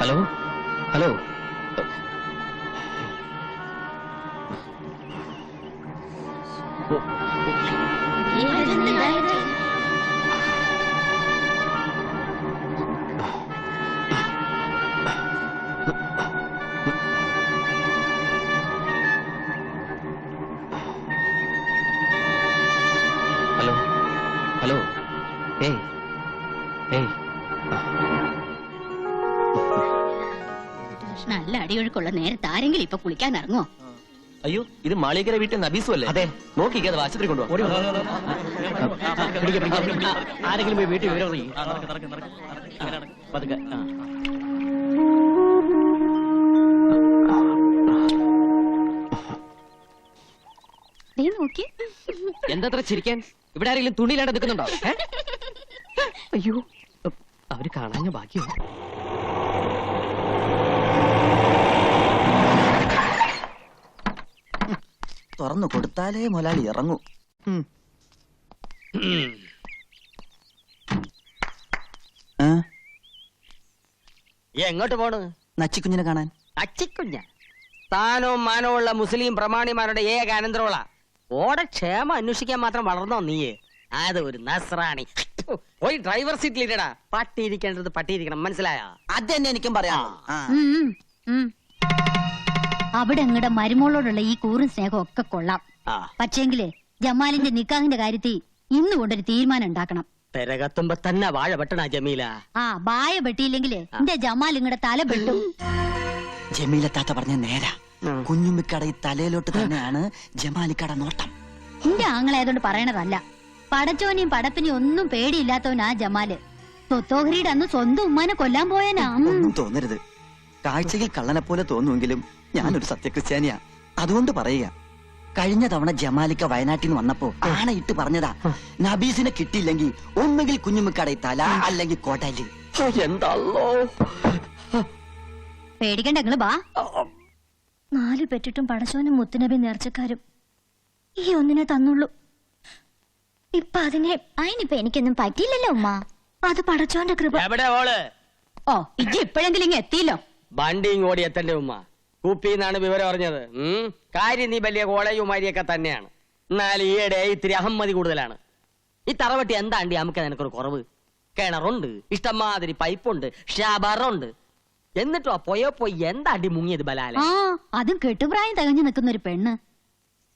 Hello hello hello hello ഏയ് ഏയ് നല്ല അടിയൊഴുക്കുള്ള നേരത്തെ ആരെങ്കിലും ഇപ്പൊ കുളിക്കാൻ ഇറങ്ങോ? അയ്യോ, ഇത് മാളികര വീട്ടിൽ നബീസും അല്ലേ? അതെ, നോക്കിക്കാതെ ആശുപത്രി കൊണ്ടുപോകാം. ആരെങ്കിലും പോയി വീട്ടിൽ വിവരം പതുക്കെ. എന്താ ചിരിക്കാൻ? ഇവിടെ ആരെങ്കിലും തുണിയിലാണ്ട് നിൽക്കുന്നുണ്ടോ? അയ്യോ, അവര് കാണാൻ ബാക്കിയോ? തുറന്നു കൊടുത്താലേ മുതലാളി ഇറങ്ങൂ. എങ്ങോട്ട് പോണ്? നച്ചിക്കുഞ്ഞിനെ കാണാൻ. അച്ചിക്കുഞ്ഞ താനവും മാനവും ഉള്ള മുസ്ലിം പ്രമാണിമാരുടെ ഏക അനന്തരമുള്ള ഓടെ ക്ഷേമം അന്വേഷിക്കാൻ മാത്രം വളർന്നോ നീയെ? അത് ഒരു നസ്രാണി. പോയി ഡ്രൈവർ സീറ്റിലിരടാ. പട്ടിയിരിക്കേണ്ടത് പട്ടിയിരിക്കണം, മനസ്സിലായോ? അത് തന്നെ എനിക്കും പറയാം. അവിടെ നിങ്ങളുടെ മരുമോളോടുള്ള ഈ കൂറും സ്നേഹം ഒക്കെ കൊള്ളാം. പക്ഷേങ്കില് ജമാലിന്റെ നിക്കാഹിന്റെ കാര്യത്തിൽ ഇന്ന് കൊണ്ടൊരു തീരുമാനം ഉണ്ടാക്കണം. പെരകത്തുമ്പോ തന്നെ വാഴ വെട്ടണ ജമീല. വായ വെട്ടിയില്ലെങ്കില് എന്റെ ജമാൽ നിങ്ങളുടെ തല വെട്ടും. ജമീല താത്ത പറഞ്ഞ നേരാ. കുഞ്ഞുമ്മിക്കട ഈ തലയിലോട്ട് തന്നെയാണ് ജമാലിക്കട നോട്ടം. എന്റെ ആങ്ങളായതുകൊണ്ട് പറയണതല്ല. പടച്ചോനെയും പടപ്പിനെയും ഒന്നും പേടിയില്ലാത്തവനാ ജമാല്. സ്വത്തോഹരിയുടെ അന്ന് സ്വന്തം ഉമ്മാനെ കൊല്ലാൻ പോയനാ. ഒന്നും തോന്നരുത്. കാഴ്ചയിൽ കള്ളനെ പോലെ തോന്നുമെങ്കിലും ഞാനൊരു സത്യക്രിസ്ത്യാനിയാ. അതുകൊണ്ട് പറയുക, കഴിഞ്ഞ തവണ ജമാലിക്ക വയനാട്ടിൽ നിന്ന് വന്നപ്പോ ആണയിട്ട് പറഞ്ഞതാ, നബീസിനെ കിട്ടിയില്ലെങ്കിൽ ഒന്നുകിൽ കുഞ്ഞുമ്മിക്കട തല അല്ലെങ്കിൽ കോട്ടല്. എന്താണല്ലോ പേടിക്കണ്ട, നിങ്ങള് ബാ. 4 പെറ്റിട്ടും പടച്ചോനും മുത്തുനബി നേർച്ചക്കാരും ഈ ഒന്നിനെ തന്നുള്ളൂ. ഇപ്പൊ അതിനിപ്പോ എനിക്കൊന്നും പറ്റിയില്ലല്ലോ ഉമ്മ. അത് പടച്ചോന്റെ കൃപ. എവിടെ ഓള്? ഇജ്ജ് ഇപ്പോഴെങ്കിലും ഇങ്ങ് എത്തിയില്ലോ. വണ്ടി ഇങ്ങോടി എത്തന്റെ ഉമ്മ. കുപ്പിന്നാണ് വിവരം അറിഞ്ഞത്. കാര്യം നീ വലിയ കോളേജുമാരിയൊക്കെ തന്നെയാണ്. എന്നാൽ ഈയിടെ ഇത്തിരി അഹമ്മതി കൂടുതലാണ്. ഈ തറവട്ടി എന്താണ്ടി നമുക്ക് നിനക്കൊരു കുറവ്? കിണറുണ്ട്, ഇഷ്ടംമാതിരി പൈപ്പുണ്ട്, ഷാബറുണ്ട്. എന്നിട്ടോ പോയി എന്താണ്ടി മുങ്ങിയത് ബലാലെ? അതും കെട്ടുപ്രായം തികഞ്ഞു നിൽക്കുന്ന ഒരു പെണ്ണ്.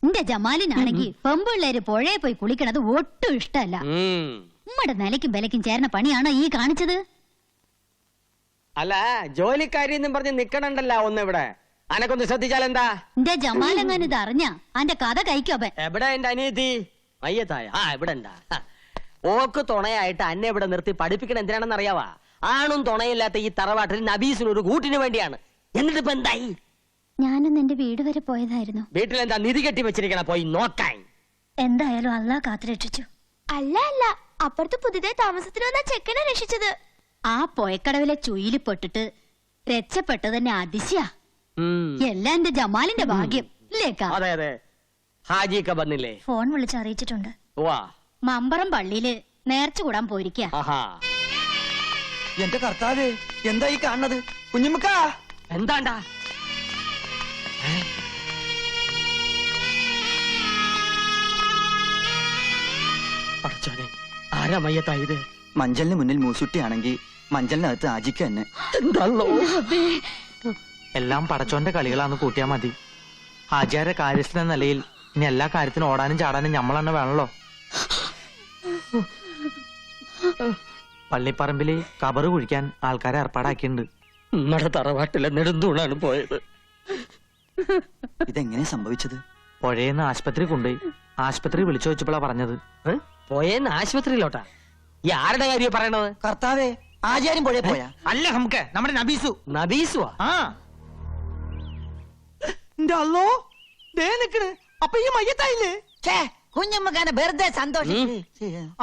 എന്റെ ജമാലിനാണെങ്കിൽ പെമ്പിള്ളേര് പുഴയെ പോയി കുളിക്കണത് ഒട്ടും ഇഷ്ടമല്ല. ഉമ്മയുടെ നിലയ്ക്കും വിലയ്ക്കും ചേർന്ന പണിയാണോ ഈ കാണിച്ചത്? അല്ല, ജോലിക്കാരി എന്നും പറഞ്ഞ് നിക്കണണ്ടല്ല ഒന്ന് ഇവിടെ. അനക്കൊന്ന് ശ്രദ്ധിച്ചാൽ എന്താ? എന്റെ ജമാലെങ്ങാൻ ഇത് അറിഞ്ഞ അന്റെ കഥ കഴിക്കോ? എവിടെ എന്റെ അനിയത്തി? അയ്യത്തായ ഇവിടെ ഉണ്ടാ. ഓക്ക് തുണയായിട്ട് അന്നെ ഇവിടെ നിർത്തി പഠിപ്പിക്കണ എന്തിനാണെന്ന് അറിയാവാ? ആണും തുണയില്ലാത്ത ഈ തറവാട്ടിൽ നബീസിന് ഒരു കൂട്ടിന് വേണ്ടിയാണ്. എന്നിട്ട് ഇപ്പൊ എന്തായി? ഞാനൊന്ന് എന്റെ വീട് വരെ പോയതായിരുന്നു. വീട്ടിലെന്താ നിധി കെട്ടി വെച്ചിരിക്കണ? പോയി നോക്കാൻ. എന്തായാലും അല്ലാഹ് കാത്തുരക്ഷിച്ചു. അല്ല, അപ്പുറത്ത് പുതിയതായി താമസത്തിന് വന്ന ചെക്കനെ രക്ഷിച്ചത്. ആ പൊയക്കടവിലെ ചുയില് പെട്ടിട്ട് രക്ഷപ്പെട്ടത് തന്നെ അതിശയാ. എല്ലാം എന്റെ ജമാലിന്റെ ഭാഗ്യം. അതെ അതെ. ഹാജിയൊക്കെ വന്നില്ലേ? ഫോൺ വിളിച്ച് അറിയിച്ചിട്ടുണ്ട്. വാ. മമ്പറം പള്ളിയില് നേർച്ച കൂടാൻ പോയിരിക്കാ. എന്റെ കർത്താവേ, എന്താ ഈ കാണുന്നത്? കുഞ്ഞുമ്മിക്ക എന്താണ്ടാ? പടച്ചോനെ, ആരാ മയ്യത്തായത്? മഞ്ചലിന് മുന്നിൽ മൂസുട്ടിയാണെങ്കിൽ മഞ്ചലിനകത്ത് ആജിക്ക തന്നെ. എല്ലാം പടച്ചോന്റെ കളികളാന്ന് കൂട്ടിയാ മതി. ആചാര്യ കാര്യസ്ഥന നിലയിൽ ഇനി എല്ലാ കാര്യത്തിനും ഓടാനും ചാടാനും നമ്മൾ തന്നെ വേണല്ലോ. പള്ളിപ്പറമ്പില് കബറ് കുഴിക്കാൻ ആൾക്കാരെ ഏർപ്പാടാക്കിയിട്ടുണ്ട്. നമ്മുടെ തറവാട്ടിലെ നെടുന്തൂണാണ് പോയത്. ഇതെങ്ങനെ സംഭവിച്ചത്? പുഴയെന്ന് ആശുപത്രി കൊണ്ടുപോയി. ആശുപത്രി വിളിച്ചു വെച്ചപ്പോഴാ പറഞ്ഞത്. പോയെന്ന് ആശുപത്രിയിലോട്ടാ? ഈ ആരുടെ കാര്യം പറയണത്? കർത്താവേ, ആചാര്യം പുഴയെ പോയാ? അല്ല, നമുക്ക് നമ്മുടെ നബീസു. നബീസുവാ? ആ അല്ലോ ദേ നിക്കണ്. അപ്പൊ ഈ മയ്യത്തായില്ലേ? കുഞ്ഞമ്മക്കാനെ വെറുതെ സന്തോഷം.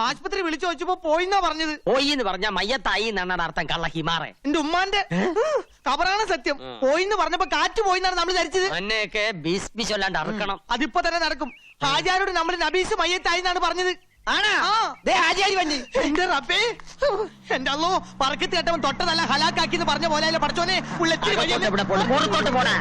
ആശുപത്രി വിളിച്ചു വെച്ചപ്പോ പോയിന്നാ പറഞ്ഞത്. പോയി എന്ന് പറഞ്ഞാ മയ്യത്തായി എന്നാണ് അർത്ഥം. കള്ള ഹിമാറെ. എന്റെ ഉമ്മാന്റെ കബറാണ് സത്യം. പോയിന്ന് പറഞ്ഞപ്പോ കാറ്റ് പോയിന്നാണ് നമ്മൾ ധരിച്ചത്. എന്നെയൊക്കെ ബീസ്പിച്ചൊല്ലാണ്ട് അറക്കണം. അതിപ്പോ തന്നെ നടക്കും. ഹാജാരോട് നമ്മൾ നബീസ് മയ്യത്തായി എന്നാണ് പറഞ്ഞത്. ആണാ? എന്റെ റബ്ബേ, എന്റെ അല്ലോ, പറക്കത്ത് കേട്ടവൻ തൊട്ട നല്ല ഹലാക്കാക്കി എന്ന് പറഞ്ഞ പോലെ പഠിച്ചോനെ. പുറത്തോട്ട് പോടാ.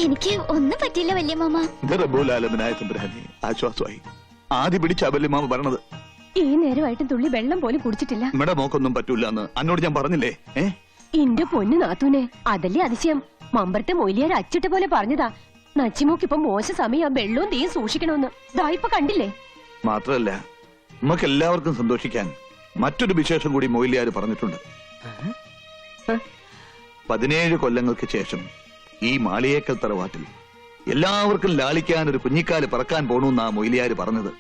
എനിക്ക് ഒന്നും പറ്റില്ല വല്യ മാമ. റബ്ബുലാലമനായ തമ്പുരാനെ ആശ്വാസമായി. ആദ്യ പിടിച്ച വല്യമാമ പറഞ്ഞത്. ഈ നേരമായിട്ടും തുള്ളി വെള്ളം പോലും കുടിച്ചിട്ടില്ല. നമ്മുടെ മോക്കൊന്നും പറ്റൂല എന്ന് അന്നോട് ഞാൻ പറഞ്ഞില്ലേ? എന്റെ പൊന്നു നാത്തൂനെ, അതല്ലേ അതിശയം. മമ്പറത്തെ മൊയിലിയാർ അച്ചിട്ട പോലെ പറഞ്ഞതാ. നച്ചിമോക്കിപ്പം മോശ സമയം വെള്ളവും തീയും സൂക്ഷിക്കണമെന്ന്. ദാ ഇപ്പൊ കണ്ടില്ലേ? മാത്രല്ല, നമുക്ക് എല്ലാവർക്കും സന്തോഷിക്കാൻ മറ്റൊരു വിശേഷം കൂടി മൊയിലിയാർ പറഞ്ഞിട്ടുണ്ട്. 17 കൊല്ലങ്ങൾക്ക് ശേഷം ഈ മാളിയേക്കൽ തറവാട്ടിൽ എല്ലാവർക്കും ലാളിക്കാൻ ഒരു കുഞ്ഞിക്കാല് പറക്കാൻ പോണെന്നാ മൊയിലിയാര് പറഞ്ഞത്.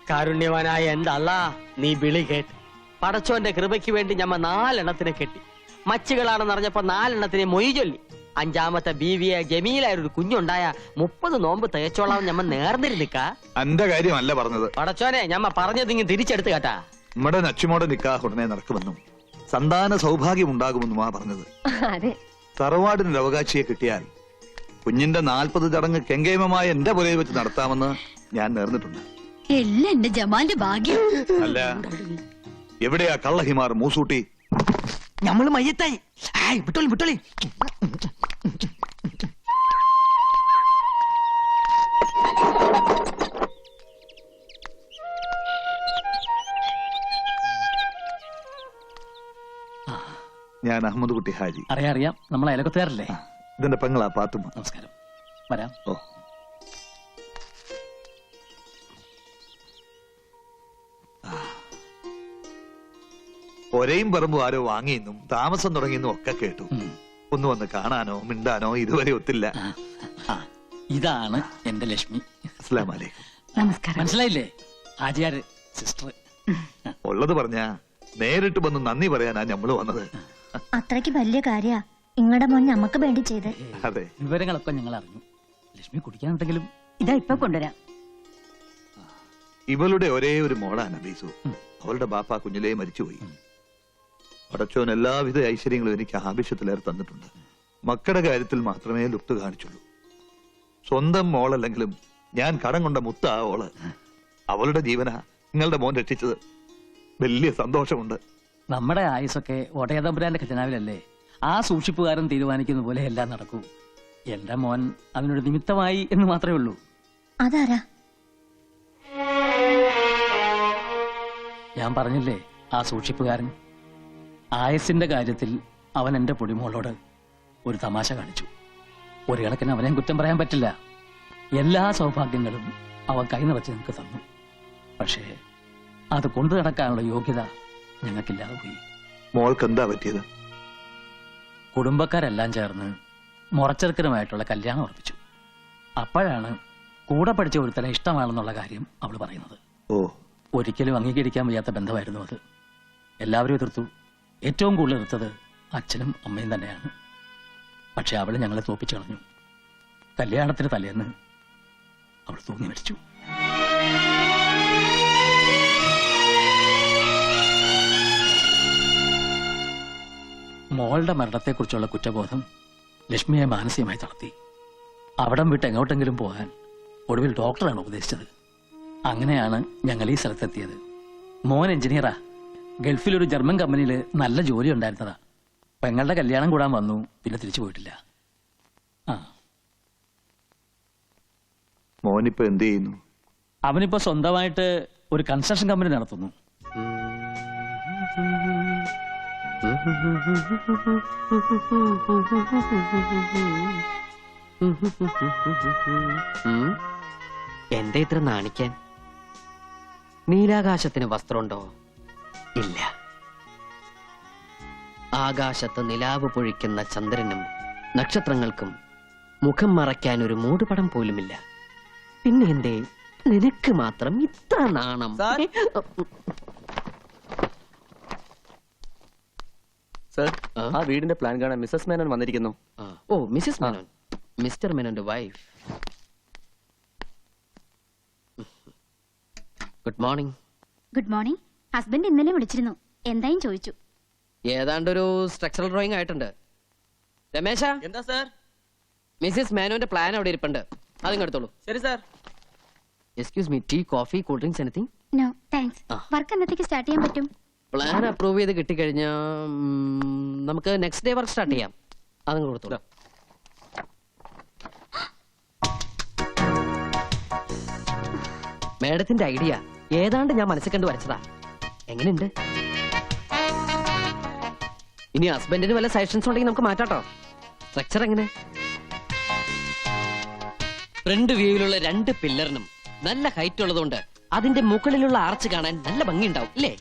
കാരുണ്യവാനായ എന്റെ അല്ലാ, നീ വിളി കേട്ട്. പടച്ചോന്റെ കൃപയ്ക്ക് വേണ്ടി ഞമ്മ 4 എണ്ണത്തിനെ കെട്ടി. മച്ചുകളാണെന്ന് അറിഞ്ഞപ്പോ 4 എണ്ണത്തിനെ മൊയ് ചൊല്ലി. 5ാമത്തെ ബീവിയെ ജമീലായൊരു കുഞ്ഞുണ്ടായ 30 നോമ്പ് തേച്ചോളാം ഞമ്മ നേർന്നിരുന്നിക്ക. എന്റെ കാര്യമല്ല പറഞ്ഞത്. പടച്ചോനെ, ഞമ്മ പറഞ്ഞതിങ്ങ് തിരിച്ചെടുത്ത് കേട്ടാ. നമ്മുടെ നച്ചുമോടെ നിക്കാഹ് ഉടനെ നടക്കുമെന്നും സന്താന സൗഭാഗ്യം ഉണ്ടാകുമെന്നുമാ പറഞ്ഞത്. അതെ, തറവാടിനൊരു അവകാശിയെ കിട്ടിയാൽ കുഞ്ഞിന്റെ 40 ചടങ്ങ് കെങ്കേമമായ എന്റെ പുരയിൽ വെച്ച് നടത്താമെന്ന് ഞാൻ നേർന്നിട്ടുണ്ട്. എല്ലാം എന്റെ ജമാലിന്റെ ഭാഗ്യം. അല്ല, എവിടെയാ കള്ളഹിമാർ മൂസൂട്ടി? നമ്മള് മയ്യത്തായി. വിട്ടോളി വിട്ടോളി. ഞാൻ അഹമ്മദ് കുട്ടി ഹാജി. അറിയാം, നമ്മൾ അയലക്കത്തുകാരല്ലേ? ഇതിന്റെ പെങ്ങളാ പാത്തുമ്മ. നമസ്കാരം, വരാം. ഓ, ഒരേയും പറമ്പും ആരോ വാങ്ങിയെന്നും താമസം തുടങ്ങിയെന്നും ഒക്കെ കേട്ടു. ഒന്ന് വന്ന് കാണാനോ മിണ്ടാനോ ഇതുവരെ ഒത്തില്ല. ഇതാണ് എന്റെ ലക്ഷ്മി. അസ്സലാമു അലൈക്കും. നമസ്കാരം. മനസ്സിലായില്ലേ? ഹാജിയാര് സിസ്റ്റർ. ഉള്ളത് പറഞ്ഞ നേരിട്ട് വന്ന് നന്ദി പറയാനാ ഞമ്മള് വന്നത്. അത്രയ്ക്ക് വലിയ കാര്യ നിങ്ങളുടെ മോൻ ഞമ്മക്ക് വേണ്ടി ചെയ്ത്. അതെ, വിവരങ്ങളൊക്കെ ഞങ്ങൾ അറിഞ്ഞു. ലക്ഷ്മി കുടിക്കാനുണ്ടെങ്കിലും ഇതാ ഇപ്പൊ കൊണ്ടുവരാം. ഇവളുടെ ഒരേ ഒരു മോളാ നബീസു. അവളുടെ ബാപ്പ കുഞ്ഞിലേ മരിച്ചുപോയി. പടച്ചോൻ എല്ലാവിധ ഐശ്വര്യങ്ങളും എനിക്ക് ആവശ്യത്തിലേറെ തന്നിട്ടുണ്ട്. മക്കളുടെ കാര്യത്തിൽ മാത്രമേ ലുപ്ത് കാണിച്ചുള്ളൂ. സ്വന്തം മോളല്ലെങ്കിലും ഞാൻ കടം കൊണ്ട മുത്ത ഓള്. അവളുടെ ജീവനാ നിങ്ങളുടെ മോൻ രക്ഷിച്ചത്. വലിയ സന്തോഷമുണ്ട്. നമ്മുടെ ആയുസൊക്കെ ഒടയതമ്പുരാന്റെ ഖജനാവിലല്ലേ? ആ സൂക്ഷിപ്പുകാരൻ തീരുമാനിക്കുന്ന പോലെ എല്ലാം നടക്കൂ. എന്റെ മോൻ അതിനൊരു നിമിത്തമായി എന്ന് മാത്രമേ ഉള്ളൂ. അതാരാ? ഞാൻ പറഞ്ഞില്ലേ, ആ സൂക്ഷിപ്പുകാരൻ. ആയസിന്റെ കാര്യത്തിൽ അവൻ എന്റെ പൊടിമോളോട് ഒരു തമാശ കാണിച്ചു. ഒരു കണക്കിന് അവനെ കുറ്റം പറയാൻ പറ്റില്ല. എല്ലാ സൗഭാഗ്യങ്ങളും അവൻ കൈ നിറച്ച് നിങ്ങൾക്ക് തന്നു. പക്ഷേ അത് കൊണ്ടു നടക്കാനുള്ള യോഗ്യത ഞങ്ങൾക്കില്ലാതെ പോയി. മോൾക്ക് എന്താ പറ്റിയത്? കുടുംബക്കാരെല്ലാം ചേർന്ന് മുറച്ചെറുക്കനുമായിട്ടുള്ള കല്യാണം ഉറപ്പിച്ചു. അപ്പോഴാണ് കൂടെ പഠിച്ച ഒരുത്തനെ ഇഷ്ടമാണെന്നുള്ള കാര്യം അവൾ പറയുന്നത്. ഓ, ഒരിക്കലും അംഗീകരിക്കാൻ വയ്യാത്ത ബന്ധമായിരുന്നു അത്. എല്ലാവരും എതിർത്തു. ഏറ്റവും കൂടുതൽ എതിർത്തത് അച്ഛനും അമ്മയും തന്നെയാണ്. പക്ഷെ അവള് ഞങ്ങളെ തോപ്പിച്ചു കളഞ്ഞു. കല്യാണത്തിന് തലേന്ന് അവൾ തൂങ്ങി മരിച്ചു. മോളുടെ മരണത്തെക്കുറിച്ചുള്ള കുറ്റബോധം ലക്ഷ്മിയെ മാനസികമായി തളർത്തി. അവിടം വിട്ട് എങ്ങോട്ടെങ്കിലും പോകാൻ ഒടുവിൽ ഡോക്ടറാണ് ഉപദേശിച്ചത്. അങ്ങനെയാണ് ഞങ്ങൾ ഈ സ്ഥലത്തെത്തിയത്. മോൻ എഞ്ചിനീയറാ. ഗൾഫിലൊരു ജർമ്മൻ കമ്പനിയിൽ നല്ല ജോലി ഉണ്ടായിരുന്നതാ. പെങ്ങളുടെ കല്യാണം കൂടാൻ വന്നു, പിന്നെ തിരിച്ചു പോയിട്ടില്ല. ആ, മോനിപ്പോ എന്ത് ചെയ്യുന്നു? അവനിപ്പോ സ്വന്തമായിട്ട് ഒരു കൺസ്ട്രക്ഷൻ കമ്പനി നടത്തുന്നു. എന്താ ഇത്ര നാണിക്കാൻ? നീലാകാശത്തിന് വസ്ത്രമുണ്ടോ? ഇല്ല. ആകാശത്ത് നിലാവ് പൊഴിക്കുന്ന ചന്ദ്രനും നക്ഷത്രങ്ങൾക്കും മുഖം മറയ്ക്കാൻ ഒരു മൂടുപടം പോലുമില്ല. പിന്നെ എന്തേ നിനക്ക് മാത്രം ഇത്ര നാണം? സർ, ആ? ആ വീടിന്റെ പ്ലാൻ കാണാൻ മിസ്സസ് മേനോൻ വന്നിരിക്കുന്നു. ഓ, മിസ്സസ് മേനോൻ, മിസ്റ്റർ മേനോന്റെ wife. Good morning. Good morning. Husband ഇന്നലെ വിളിച്ചിരുന്നു, എന്തായും ചോദിച്ചു. ഏതാണ്ടൊരു സ്ട്രക്ചറൽ ഡ്രോയിങ് ആയിട്ടുണ്ട്. രമേശ, എന്താ സർ? മിസ്സിസ് മേനോന്റെ പ്ലാൻ അവിടെ ഇരിപ്പുണ്ട്, അതും എടുത്തോളൂ. ശരി sir. Excuse me, tea, coffee, cool drinks, anything? No thanks. ആ. വർക്ക് എന്നത്തേക്ക് സ്റ്റാർട്ട് ചെയ്യാൻ പറ്റും? പ്ലാൻ അപ്രൂവ് ചെയ്ത് കിട്ടിക്കഴിഞ്ഞാ നമുക്ക് നെക്സ്റ്റ് ഡേ വർക്ക് സ്റ്റാർട്ട് ചെയ്യാം. അതും കൊടുത്തോളൂ. മേഡത്തിന്റെ ഐഡിയ ഏതാണ്ട് ഞാൻ മനസ്സിൽ കണ്ട് വരച്ചതാ. എങ്ങനെയുണ്ട്? ഇനി ഹസ്ബൻഡിന് വല്ല സജഷൻസ് ഉണ്ടെങ്കിൽ നമുക്ക് മാറ്റാട്ടോ. സ്ട്രക്ചർ എങ്ങനെ? ഫ്രണ്ട് വ്യൂവിലുള്ള 2 പില്ലറിനും നല്ല ഹൈറ്റ് ഉള്ളതുകൊണ്ട് അതിന്റെ മുകളിലുള്ള ആർച്ച് കാണാൻ നല്ല ഭംഗിയുണ്ടാവും, ഇല്ലേ?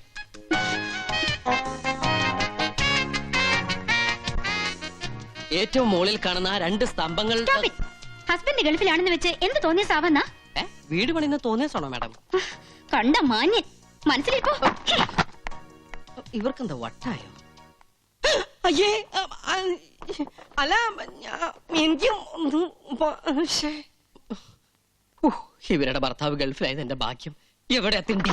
ഏറ്റവും മുകളിൽ കാണുന്ന ആ 2 സ്തംഭങ്ങൾ ഹസ്ബൻഡ് ഗൾഫിലാണെന്ന് വെച്ച് എന്ത് തോന്നിയ സാവന്നാ? വീട് പണിന്ന് തോന്നിയാണോ മാഡം? കണ്ട മാന്യൻ, മനസ്സിലിപ്പോ ഇവർക്കെന്താ വട്ടായോ? അയ്യേ, അല്ല ഇവരുടെ ഭർത്താവ് ഗൾഫിലായത് എന്റെ ഭാഗ്യം. എവിടെ തിണ്ടി?